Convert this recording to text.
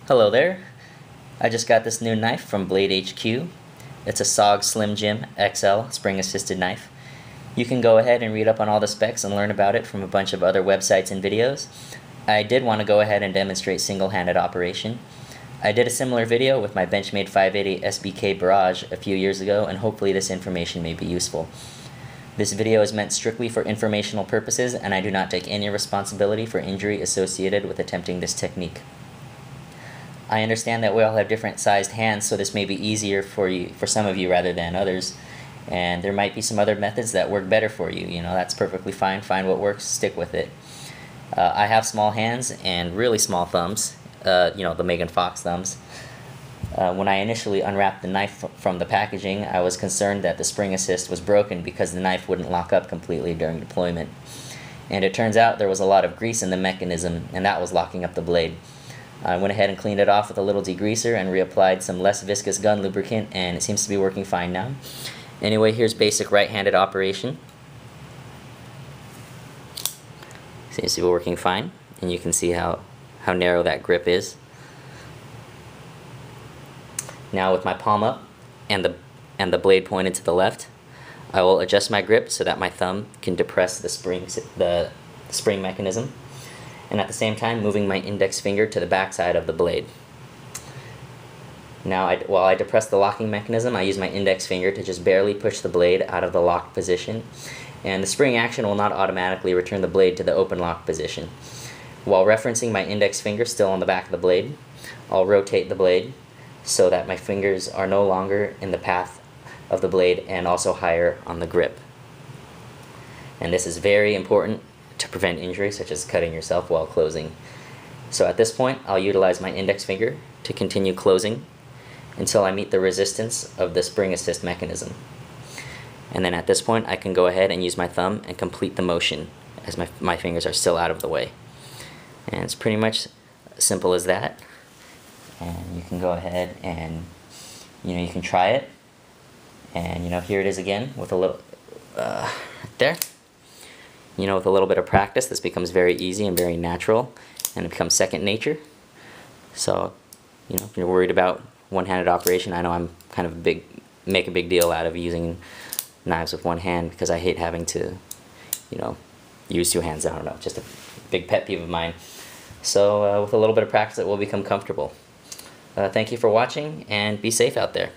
Hello there. I just got this new knife from Blade HQ. It's a SOG Slim Jim XL spring assisted knife. You can go ahead and read up on all the specs and learn about it from a bunch of other websites and videos. I did want to go ahead and demonstrate single-handed operation. I did a similar video with my Benchmade 580 SBK Barrage a few years ago, and hopefully this information may be useful. This video is meant strictly for informational purposes, and I do not take any responsibility for injury associated with attempting this technique. I understand that we all have different sized hands, so this may be easier for some of you rather than others. And there might be some other methods that work better for you. That's perfectly fine. Find what works, stick with it. I have small hands and really small thumbs, the Megan Fox thumbs. When I initially unwrapped the knife from the packaging, I was concerned that the spring assist was broken because the knife wouldn't lock up completely during deployment. And it turns out there was a lot of grease in the mechanism, and that was locking up the blade. I went ahead and cleaned it off with a little degreaser and reapplied some less viscous gun lubricant, and it seems to be working fine now. Anyway, here's basic right-handed operation. Seems to be working fine, and you can see how narrow that grip is. Now with my palm up and the blade pointed to the left, I will adjust my grip so that my thumb can depress the spring mechanism, and at the same time moving my index finger to the back side of the blade. Now, while I depress the locking mechanism, I use my index finger to just barely push the blade out of the locked position, and the spring action will not automatically return the blade to the open lock position. While referencing my index finger still on the back of the blade, I'll rotate the blade so that my fingers are no longer in the path of the blade and also higher on the grip. And this is very important to prevent injury, such as cutting yourself while closing. So at this point, I'll utilize my index finger to continue closing until I meet the resistance of the spring assist mechanism. And then at this point, I can go ahead and use my thumb and complete the motion as my fingers are still out of the way. And it's pretty much simple as that. And you can go ahead and you can try it. And here it is again with a little right there. With a little bit of practice, this becomes very easy and very natural, and it becomes second nature. So, if you're worried about one-handed operation, I know I'm kind of make a big deal out of using knives with one hand because I hate having to, use two hands. I don't know, just a big pet peeve of mine. So with a little bit of practice, it will become comfortable. Thank you for watching, and be safe out there.